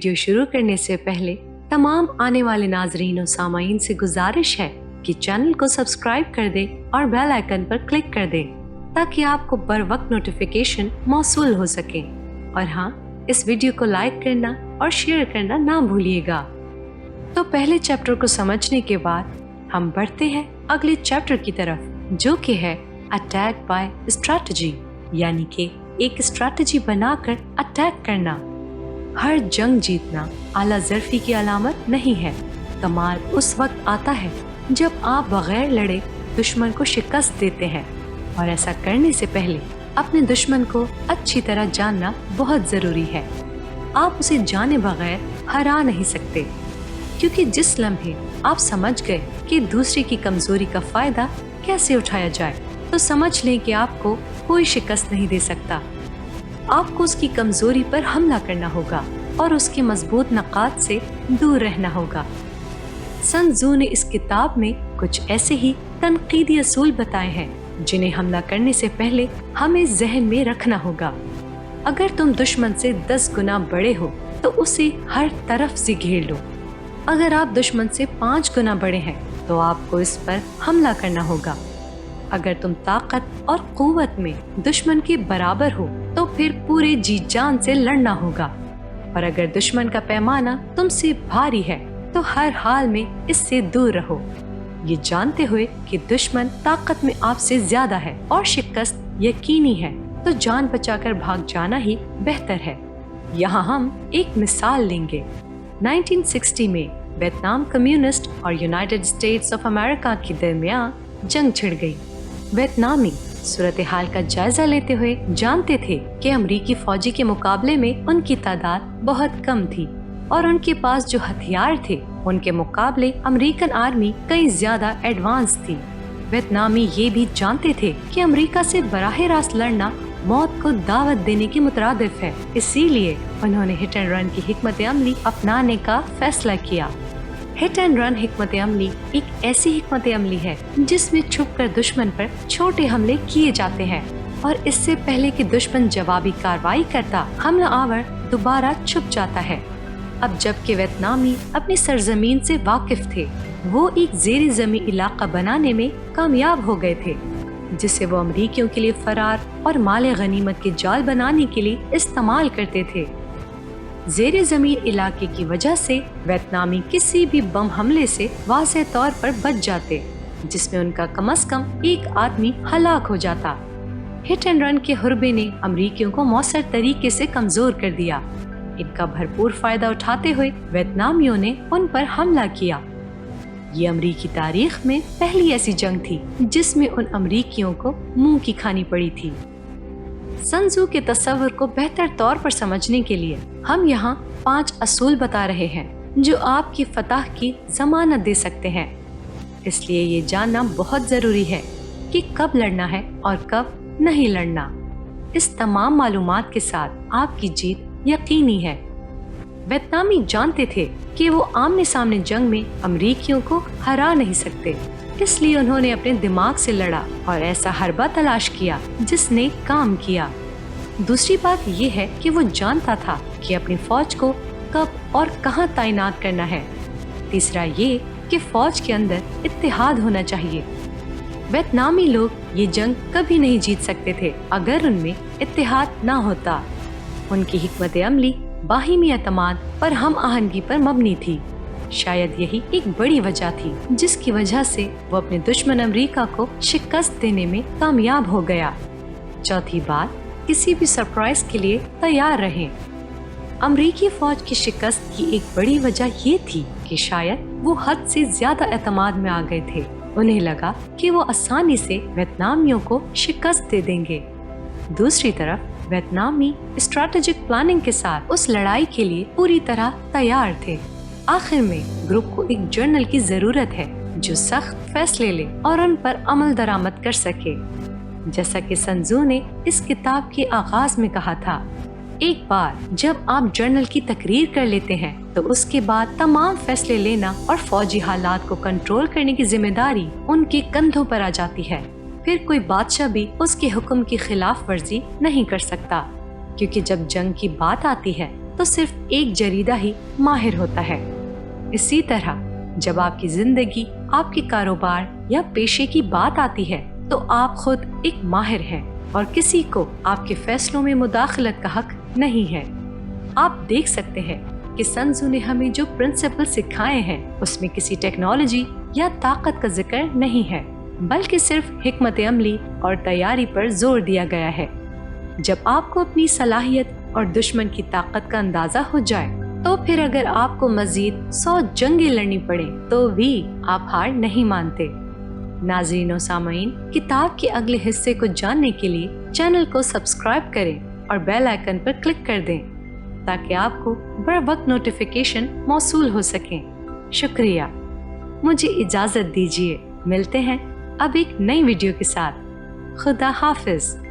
Video शुरू करने से पहले तमाम आने वाले नाजरीन और सामाईन से गुजारिश है कि चैनल को सब्सक्राइब कर दें और बेल आइकन पर क्लिक कर दें ताकि आपको बर वक्त नोटिफिकेशन मौसूल हो सके। और हाँ, इस वीडियो को लाइक करना और शेयर करना ना भूलिएगा। तो पहले चैप्टर को समझने के बाद हम बढ़ते हैं अगले चैप्टर की तरफ, जो कि है अटैक बाय स्ट्रैटेजी, यानी कि एक स्ट्रैटेजी बनाकर अटैक करना। हर जंग जीतना आला ज़र्फ़ी की अलामत नहीं है। कमाल उस वक्त आता है जब आप बगैर लड़े दुश्मन को शिकस्त देते हैं, और ऐसा करने से पहले अपने दुश्मन को अच्छी तरह जानना बहुत ज़रूरी है। आप उसे जाने बगैर हरा नहीं सकते, क्योंकि जिस लम्हे आप समझ गए कि दूसरे की कमज़ोरी का फ़ायदा कैसे उठाया जाए, तो समझ लें कि आपको कोई शिकस्त नहीं दे सकता। आपको उसकी कमज़ोरी पर हमला करना होगा और उसके मजबूत नकात से दूर रहना होगा। सन त्ज़ू ने इस किताब में कुछ ऐसे ही तनकीदी असूल बताए हैं जिन्हें हमला करने से पहले हमें जहन में रखना होगा। अगर तुम दुश्मन से 10 गुना बड़े हो तो उसे हर तरफ से घेर लो। अगर आप दुश्मन से 5 गुना बड़े हैं तो आपको इस पर हमला करना होगा। अगर तुम ताकत और कुव्वत में दुश्मन के बराबर हो तो फिर पूरे जी जान से लड़ना होगा। और अगर दुश्मन का पैमाना तुमसे भारी है तो हर हाल में इससे दूर रहो, ये जानते हुए कि दुश्मन ताकत में आपसे ज्यादा है और शिकस्त यकीनी है, तो जान बचाकर भाग जाना ही बेहतर है। यहाँ हम एक मिसाल लेंगे। 1960 में वियतनाम कम्युनिस्ट और यूनाइटेड स्टेट्स ऑफ अमेरिका के दरमियान जंग छिड़ गई। वियतनामी सूरत हाल का जायजा लेते हुए जानते थे कि अमरीकी फौजी के मुकाबले में उनकी तादाद बहुत कम थी, और उनके पास जो हथियार थे उनके मुकाबले अमेरिकन आर्मी कई ज्यादा एडवांस थी। वियतनामी ये भी जानते थे कि अमेरिका से बराह रास्त लड़ना मौत को दावत देने की मुतरादिफ है, इसीलिए उन्होंने हिट एंड रन की हिकमत अमली अपनाने का फैसला किया। हिट एंड रन हिकमत अमली एक ऐसी हिकमत अमली है जिसमें छुपकर दुश्मन पर छोटे हमले किए जाते हैं, और इससे पहले कि दुश्मन जवाबी कार्रवाई करता, हमला आवर दोबारा छुप जाता है। अब जबकि वियतनामी अपनी सरजमीन से वाकिफ थे, वो एक ज़ेरे ज़मीन इलाका बनाने में कामयाब हो गए थे, जिसे वो अमरीकियों के लिए फरार और माले गनीमत के जाल बनाने के लिए इस्तेमाल करते थे। ज़ेरे ज़मीन इलाके की वजह से वियतनामी किसी भी बम हमले से वाज़ेह तौर पर बच जाते, जिसमें उनका कम से कम एक आदमी हलाक हो जाता। हिट एंड रन के हुर्बे ने अमरीकियों को मौसर तरीके से कमजोर कर दिया। इनका भरपूर फायदा उठाते हुए वियतनामियों ने उन पर हमला किया। ये अमरीकी तारीख में पहली ऐसी जंग थी जिसमें उन अमरीकियों को मुंह की खानी पड़ी थी। सन त्ज़ू के तस्वर को बेहतर तौर पर समझने के लिए हम यहाँ 5 असूल बता रहे हैं जो आपकी फतह की जमानत दे सकते हैं। इसलिए ये जानना बहुत जरूरी है कि कब लड़ना है और कब नहीं लड़ना। इस तमाम मालूमात के साथ आपकी जीत यकीनी है। वियतनामी जानते थे कि वो आमने सामने जंग में अमरीकियों को हरा नहीं सकते, इसलिए उन्होंने अपने दिमाग से लड़ा और ऐसा हरबा तलाश किया जिसने काम किया। दूसरी बात ये है कि वो जानता था कि अपनी फौज को कब और कहां तैनात करना है। तीसरा ये कि फौज के अंदर इत्तेहाद होना चाहिए। वियतनामी लोग ये जंग कभी नहीं जीत सकते थे अगर उनमें इत्तेहाद ना होता। उनकी हिकमत अमली बाहिमी एतमाद पर हम आहंगी पर मबनी थी। शायद यही एक बड़ी वजह थी जिसकी वजह से वो अपने दुश्मन अमेरिका को शिकस्त देने में कामयाब हो गया। चौथी बात, किसी भी सरप्राइज के लिए तैयार रहें। अमेरिकी फौज की शिकस्त की एक बड़ी वजह ये थी कि शायद वो हद से ज्यादा एतमाद में आ गए थे। उन्हें लगा कि वो आसानी से वियतनामियों को शिकस्त दे देंगे। दूसरी तरफ वियतनामी स्ट्रैटेजिक प्लानिंग के साथ उस लड़ाई के लिए पूरी तरह तैयार थे। आखिर में ग्रुप को एक जर्नल की जरूरत है जो सख्त फैसले ले और उन पर अमल दरामद कर सके। जैसा कि सन त्ज़ू ने इस किताब के आगाज में कहा था, एक बार जब आप जर्नल की तकरीर कर लेते हैं तो उसके बाद तमाम फैसले लेना और फौजी हालात को कंट्रोल करने की जिम्मेदारी उनके कंधों पर आ जाती है। फिर कोई बादशाह भी उसके हुक्म की खिलाफ वर्जी नहीं कर सकता, क्योंकि जब जंग की बात आती है تو صرف ایک جریدہ ہی ماہر ہوتا ہے۔ اسی طرح جب آپ کی زندگی، آپ کے کاروبار یا پیشے کی بات آتی ہے تو آپ خود ایک ماہر ہیں اور کسی کو آپ کے فیصلوں میں مداخلت کا حق نہیں ہے۔ آپ دیکھ سکتے ہیں کہ سن ٹزو نے ہمیں جو پرنسپل سکھائے ہیں اس میں کسی ٹیکنالوجی یا طاقت کا ذکر نہیں ہے، بلکہ صرف حکمت عملی اور تیاری پر زور دیا گیا ہے۔ جب آپ کو اپنی صلاحیت اور دشمن کی طاقت کا اندازہ ہو جائے تو پھر اگر آپ کو مزید 100 جنگیں لڑنی پڑیں تو بھی آپ ہار نہیں مانتے۔ ناظرین و سامعین، کتاب کے اگلے حصے کو جاننے کے لیے چینل کو سبسکرائب کریں اور بیل آئیکن پر کلک کر دیں تاکہ آپ کو بر وقت نوٹیفیکیشن موصول ہو سکیں۔ شکریہ۔ مجھے اجازت دیجیے، ملتے ہیں اب ایک نئی ویڈیو کے ساتھ۔ خدا حافظ۔